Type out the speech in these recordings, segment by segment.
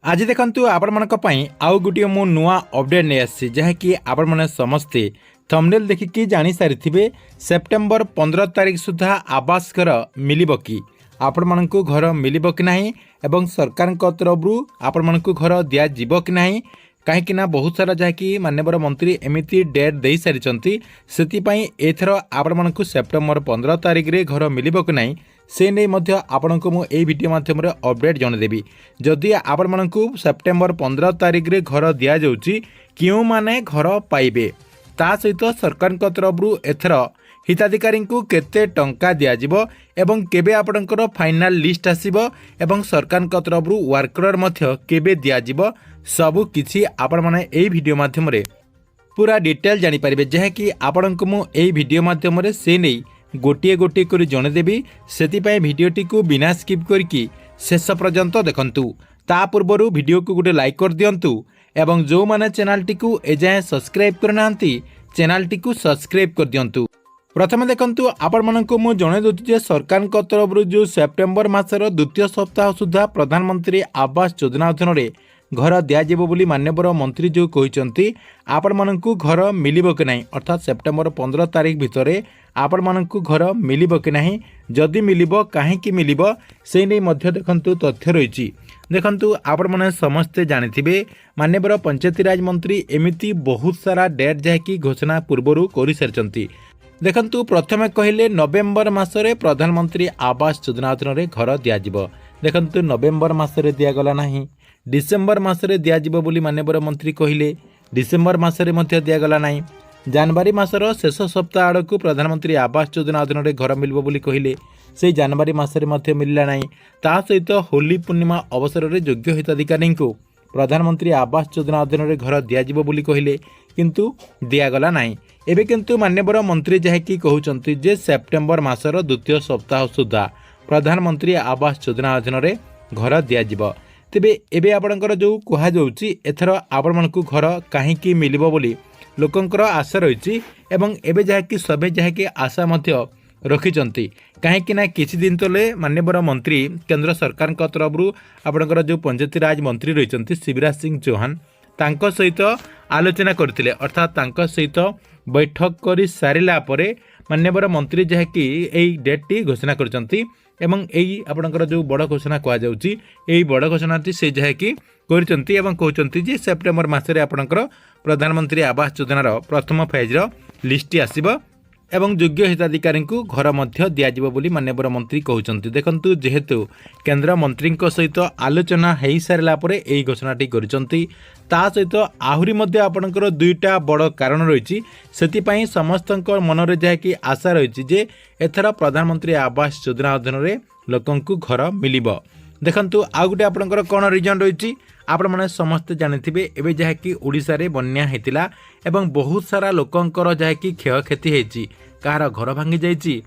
आज देखंतु आपण मानक पई आउ गुटिय मु नुआ अपडेट नै आसी जहाँकि आपण माने समस्ते थंबनेल देखिकी जानि सारिथिबे सेप्टेम्बर 15 तारिख सुधा आवास घर मिलिबो कि आपण मानकु घर मिलिबो कि नाही एवं सरकार तरफरु आपण मानकु घर दिया जिवो कि नाही कहीं बहुत सारा जहाँकि माननीय मंत्री एमती डेट दे सारी से एथर आपण मानकु सेप्टेम्बर 15 तारिख रे घर मिलिबो कि नाही से नहीं आपण को मुझे वीडियो माध्यम अपडेट जनदेवी जदि आपण मानकु सेप्टेम्बर 15 तारिख रे घर दि जाउची क्यों माने घर पाइबे ता सहित सरकार तरफरु एथर हिताधिकारी को केते टंका दियाजिबो एवं केबे आपणकर फाइनाल लिस्ट आसीबो एवं सरकार तरफरु वर्कर मध्य केबे दियाजिबो सबु किछि आपण माने एई वीडियो माध्यम रे पूरा डिटेल जानि परिबे जहाँकि आपण को मु एई वीडियो माध्यम रे से नै गोटे गोटे कर जनदेवी से भिडटी को बिना स्किप करके शेष पर्यंत देखंतु ता पूर्व वीडियो को गोटे लाइक कर दियंतु एवं जो माने चैनल टी को एजाए सब्सक्राइब करनांती चैनल टी को सब्सक्राइब कर दियंतु। प्रथमे देखंतु आपण मानकु मु जणे दउछि जे सरकार को तरफ जो सेप्टेम्बर मासर द्वितीय सप्ताह सुधा प्रधानमंत्री आवास योजना अधीन रे घर दियाजिबो बोली मान्यवर मंत्री जो कहिसंती आपण मानकु घर मिलिबो कि नाही अर्थात सेप्टेम्बर 15 तारिख भितरे आपण मानकु घर मिलिबो कि नाही जदि मिलिबो काहेकि मिलिबो से नै मध्य देखंतु तथ्य रहिछि। देखंतु आपण माने समस्ते जानिथिबे मान्यवर पंचायती राज मंत्री एमिति बहुत सारा डेट जाकी घोषणा पूर्वरु करि सारचंती। देखंतु प्रथमे कहिले नवेम्बर मासरे प्रधानमंत्री आवास योजना अधीन रे घर दियाजिबो देखंतु नवेम्बर मासरे दिया गला नाही डिसेम्बर मासरे दियाजिबो बोली मान्यवर मंत्री कहिले डिसेम्बर मासरे मध्य दिया गला नाही जनवरी मासर शेष सप्ताह आड़क प्रधानमंत्री आवास योजना अधीन रे घर मिलबो बोली कहिले से जनवरी मासरे मध्य मिलला नाही ता सहित होली पूर्णिमा अवसर रे योग्य हिताधिकारी को प्रधानमंत्री आवास योजना अधीन रे घर दियाजिबो बोली कहिले किंतु दिया गला नाही एबे किंतु मान्यवर मंत्री जहाँकि कहउचंती जे सेप्टेम्बर मासर द्वितीय सप्ताह सुधा प्रधानमंत्री आवास योजना अधीन रे घर दियाजिबो तेबे एबे आपणकर जो कहा जाउची एथर आपण मानकु घर काहेकि मिलिबो बोली लोकंकर आशा रही एवं एबे जहाँकि सबे जहाँकि आशा मध्य रखिचंती कहीं ना किछि दिन तले मान्यवर मंत्री केंद्र सरकार तरफरु आपणकर जो पंचायती राज मंत्री रही शिवराज सिंह चौहान तांको सहित आलोचना करथिले अर्थात तांको सहित बैठक कर सारिला परे मान्यवर मंत्री जहाँकि एई डेट टी घोषणा करचंती एवं एई आपणकर जो बड़ घोषणा कहा जाउची एई बड़ घोषणाटी से जहाँकि करचंती एवं कहउचंती जे सेप्टेम्बर मासरे आपणकर प्रधानमंत्री आवास योजनार प्रथम फेज्र लिस्ट आसीबो एवं योग्य हिताधिकारी को घर मध्य दियाजिबो बोली मान्यवर मंत्री कहउचंती। देखंतु जेहेतु केंद्र मंत्री सहित आलोचना हेई सारला परे एई घोषणाटी करचंती ता सहित आहुरी मध्य आपणकर दुईटा बड़ कारण रही सेति पई समस्तक मनरे जहाँकि आशा रही जे एथर प्रधानमंत्री आवास योजना अधीन रे लोकंकु घर मिलिबो। देखंतु आउ गुटे आपणकर कोन रीजन रही आपण माने समस्त जानिथिबे एबे जहाँकि ओडिसा रे बन्या हेतिला एवं बहुत सारा लोकंकर जहाँकि क्षयक्षति हेची कहार घर भांगी जाइची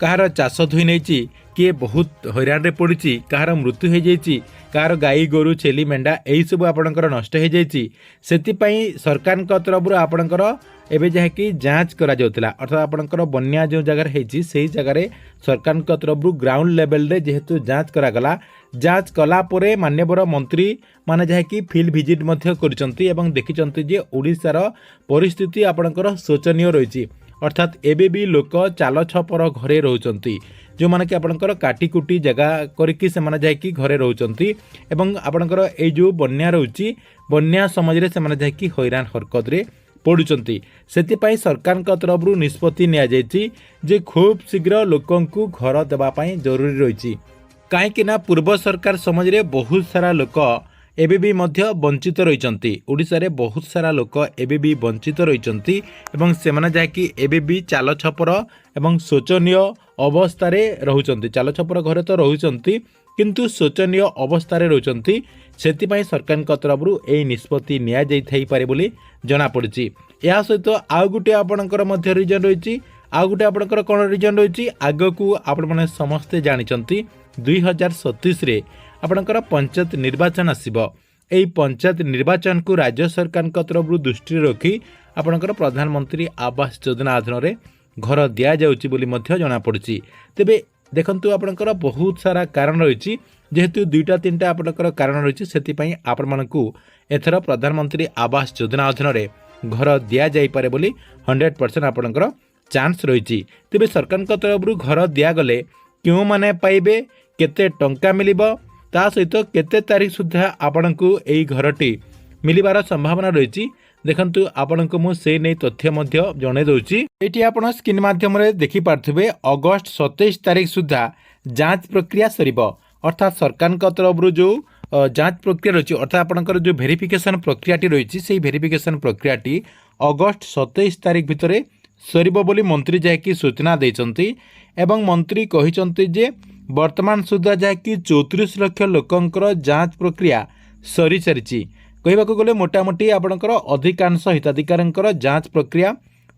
कहार चाष धोई नहीं किए बहुत हैरान रे पड़ी कहार मृत्यु हो जाइए कहार गाई गोरु छेली मेंढा यही सब आपणकर नष्ट हो जाइए सेतिपई सरकार तरफ आपणकर एबे जहाँकि जांच करा जाउतला अर्थात आपणकर बन्या जो जगह हेची सेही जगह सरकार तरफ ग्राउंड लेवल रे जेहेतु जांच करागला जांच कला परे मान्यवर मंत्री माने जहाँकि फील्ड विजिट मध्य करचंती एवं देखिचंती जे ओडिसार परिस्थिति आपणकर शोचनीय रही अर्थात एबे भी लोक चाल छपर घरे रोचंती जो माने कि आपणकर काटीकुटी जगह करके से माने जाय कि घरे रोचंती एवं आपणकर ए जो बन्या रहउची बन्या समय रे से माने जाय कि हैरान हरकत रे पड़ुचंती सेतिपई सरकार तरफरु निष्पत्ति निया जायछि जे खूब शीघ्र लोकंकु घर देबा पई जरूरी रहिछि काहेकि ना पूर्व सरकार समय रे बहुत सारा लोक एबे भी मध्य वंचित रहिचंती ओडिसा रे बहुत सारा लोक एबे भी वंचित रहिचंती एवं सेमाने जाकी एबे भी चाल छपर एवं शोचनीय अवस्था रे रहुचंती चाल छपर घरे तो रहुचंती किंतु शोचनीय अवस्था रे रहुचंती सेतिपई सरकार तरफरु ए निष्पत्ति निया जाई थाई पारे बोली जणा पड़िछि। या सहित आउ गुटे आपणकर मध्य रीजन रहिछि आउ गुटे आपणकर कोन रीजन रहिछि आगकू आपण माने समस्ते जानिचंती 2037 रे आपणकर पंचायत निर्वाचन आसीबो एई पंचायत निर्वाचन को राज्य सरकार तरफ दृष्टि रखी आपणकर प्रधानमंत्री आवास योजना अधीन रे घर दिया जाउची बोली मध्य जणा पड़िछि। तेबे देखंतु आपणकर बहुत सारा कारण रही जेहेतु दुईटा तीनटा आपणकर कारण रही से आपको एथर प्रधानमंत्री आवास योजना अधीन घर दि जापे बोली 100% आपणकर चांस रही। तेज सरकार तरफ घर दिगले क्यों मैंने पाइबे केते टंका मिलिबो ता सहित केते तारीख सुधा आपण को यही घरटी मिलिबार संभावना रही। देखंतु आपण को मु से नहीं तथ्य मध्य जणे दउची। एठी आपण स्क्रीन माध्यम रे देखि पारथिबे अगस्त 27 तारीख सुधा जांच प्रक्रिया सरीबो अर्थात सरकार का तरफ जो जांच प्रक्रिया रही अर्थात आपणकर जो वेरिफिकेशन प्रक्रियाटी रही से वेरिफिकेशन प्रक्रियाटी अगस्त 27 तारीख भितर सरीबो बोली मंत्री जाकि सूचना देइचंती एवं मंत्री कहिचंती जे वर्तमान सुधा जाकि 34 लाख लोकंकर जांच प्रक्रिया सरी सारी कहवाक गले मोटामोटी आपणकर अधिकांश हिताधिकारी जांच प्रक्रिया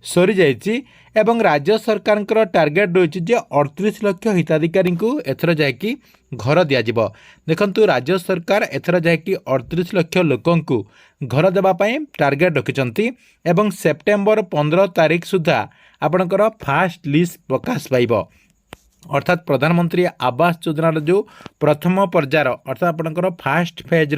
सरी जाइए एवं राज्य सरकार टार्गेट रही जे 38 लाख हिताधिकारी को एथर जाकि घर दिज्व। देखंतु राज्य सरकार एथर जाकि 38 लाख लोकों को घर देवाई टार्गेट रखिंट एवं सेप्टेम्बर 15 तारीख सुधा आपणकर फास्ट लिस्ट प्रकाश पाइब अर्थात प्रधानमंत्री आवास योजनार जो प्रथम पर्यायर अर्थात आपणकर फास्ट फेज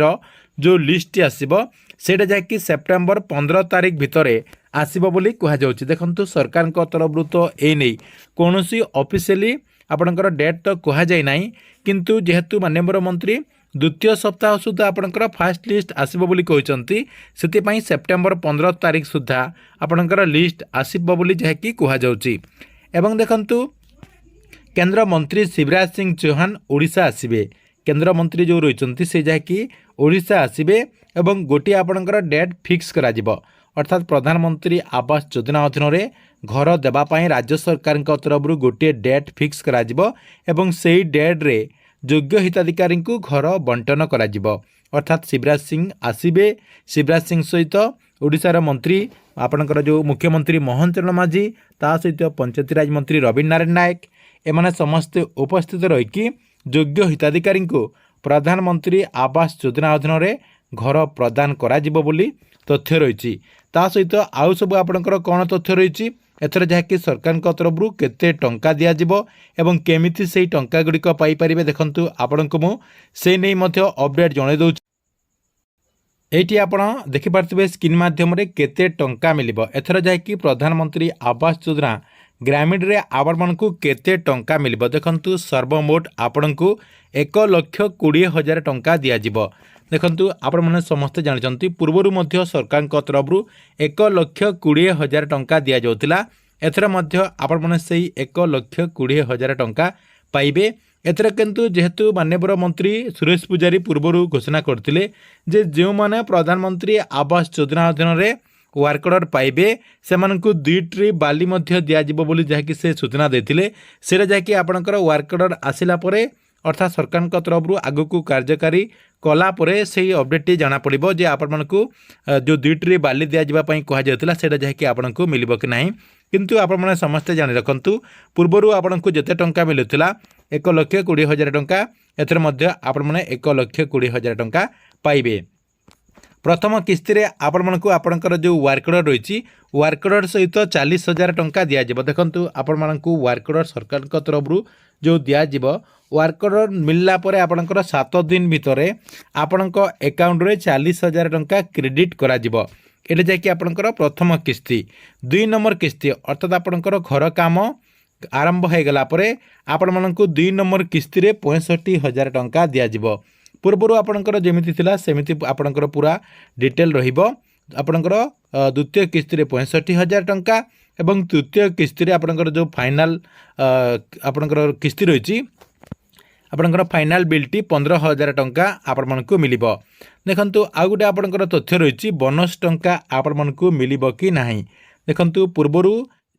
जो लिस्ट आसीबो सेटा जाकि सेप्टेम्बर 15 तारीख भितर आसीबो बोली कहा जाउछि। देखंतु सरकार को तरफ तो ए नहीं कोनोसी ऑफिशियली आपणकर डेट तो कहा जाय नाही किंतु जेहेतु माननीय मंत्री द्वितीय सप्ताह सुधा आपणकर फास्ट लिस्ट आसीबो बोली कहउचंती सेति पई सेप्टेम्बर 15 तारीख सुधा आपणकर लिस्ट आसीबो बोली जाकि कहा जाउछि। एवं देखंतु केंद्र मंत्री शिवराज सिंह चौहान ओडिशा आसीबे केंद्र मंत्री जो रही से जहाँकि ओडिशा आसीबे एवं गोटे आपणकर डेट फिक्स करा जिवो अर्थात प्रधानमंत्री आवास योजना अधीन घर देवाई राज्य सरकार तरफ गोटे डेट फिक्स करा जिवो एवं सेही डेट रे योग्य हिताधिकारी को घर बंटन करा जिवो अर्थात शिवराज सिंह आसीबे शिवराज सिंह सहित ओडिशार मंत्री आपणकर जो मुख्यमंत्री मोहन चरण माझी ता सहित पंचायतीराज मंत्री रवीन नारायण नायक एमाने समस्ते उपस्थित रहीकि योग्य हिताधिकारी को प्रधानमंत्री आवास योजना अधीन घर प्रदान करा जिवो बोली तथ्य रही। ता सहित आउ सब आपणकर कौन तथ्य रही एथर जहाँकि सरकार तरफ केते टंका दिया जिवो एवं केमिति सेही टंका गुड़िक पाई परिबे देखंतु आपणको मु से नहीं मध्य अपडेट जणे दउछि। एठी आपण देखि पारथिबे स्क्रीन माध्यम रे केते टंका मिलिबो एथर जहाँकि प्रधानमंत्री आवास योजना ग्रामीण रे आपण को केते टंका मिलिबो देखंतु सर्वमोट आपण को 1,20,000 टंका दिया जिवो। देखंतु आपण माने समस्त जानिचंती पूर्वरु मध्य सरकार को तरफरु 1,20,000 टंका दिया जाउतिला एथर मध्य आपण माने सेही 1,20,000 टंका पाइबे। एथर किंतु जेहेतु माननीय मंत्री सुरेश पुजारी पूर्वरु घोषणा करथिले जे जो माने प्रधानमंत्री आवास योजना अधीन रे वर्क ऑर्डर पाइबे से मानकु 2 ट्री बाली मध्य दिया जिवो बोली जाकि से सूचना देथिले सेरा जाकि आपणकर वर्क ऑर्डर आसिला परे अर्थात सरकार का तरफ आगु कार्यकारी कला परे से अपडेट जाना पड़िबो जे आपण मानकु जो 2 ट्री बाली दिया जिबा पई कहा जायतिला सेटा जाकि आपणकु मिलिबो कि नाही किंतु आपण माने समस्त जानि रखंतु पूर्वरु आपणकु जते टंका मिलुतिला 1,20,000 टंका एथर मध्य आपण माने 1,20,000 टंका पाइबे। प्रथम किस्ती रे आपण मानकु आपणकर जो वर्क ऑर्डर रही वर्क ऑर्डर सहित 40,000 टंका दिया जिवो। देखंतु आपण मानकु वर्क ऑर्डर सरकार का तरफ जो दिया जिवो वर्क ऑर्डर मिलला परे आपणकर 7 दिन भितरे आपणक अकाउंट रे 40,000 टंका क्रेडिट करा जिवो। एटा जाकि आपणकर प्रथम किस्ती 2 नंबर किस्ती अर्थात आपणकर घर काम आरंभ हो गला परे आपण मानकु 2 नंबर किस्ती रे 65,000 टंका दिया जिवो। पूर्वर आपणकर जेमिति थिला सेमिति आपणकर पूरा डिटेल रहिबो आपणकर द्वितीय किस्ती रे 65,000 टंका एवं तृतीय किस्ती रे आपणकर जो फाइनल आपणकर किस्ती रही आपणकर फाइनल बिलटी 15,000 टंका आपण मानकु मिलिबो। देखंतु आ गुटे आपणकर तथ्य रही बोनस टंका आपण मानकु मिलिबो कि नाही। देखंतु पूर्वरु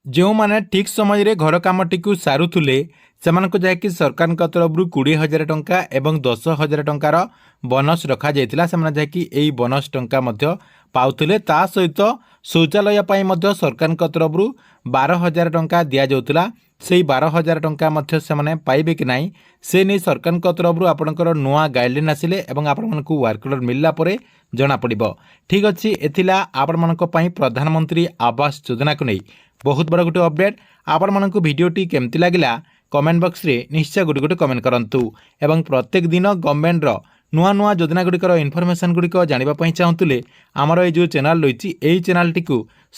जो माने ठीक समय रे घर कामटी को सारुथुले सेमानक जाकि सरकार का तरफ 20,000 टंका एवं 10,000 टंकार बोनस रखा जाइतिला सेमाने जाकि एई बोनस टंका मध्य पाउथुले ता सहित शौचालय पाई मध्य सरकार का तरफ 12,000 टंका दिया जाउतिला सेही 12,000 टंका मध्य सेमाने पाइबे कि नाही से नहीं सरकार का तरफ आपणकर नुआ गाइडलाइन आसिले एवं आपण मानकु वर्क ऑर्डर मिलला परे जना पड़िबो। ठीक अछि एथिला आपण मानक पई प्रधानमंत्री आवास योजना को नहीं बहुत बड़ा गोटे अपडेट। आपण मानकु वीडियोटी केमति लागिला कमेंट बॉक्स रे निश्चय गोटे गोटे कमेंट करंतु एवं प्रत्येक दिन गवर्नमेंट रो नुआ नुआ योजना गुड़िकर इनफॉरमेशन गुड़िक जानापी चाहूले आमर ये जो चैनल रही चैनल टी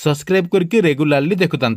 सब्सक्राइब करके रेगुलारली देखुता।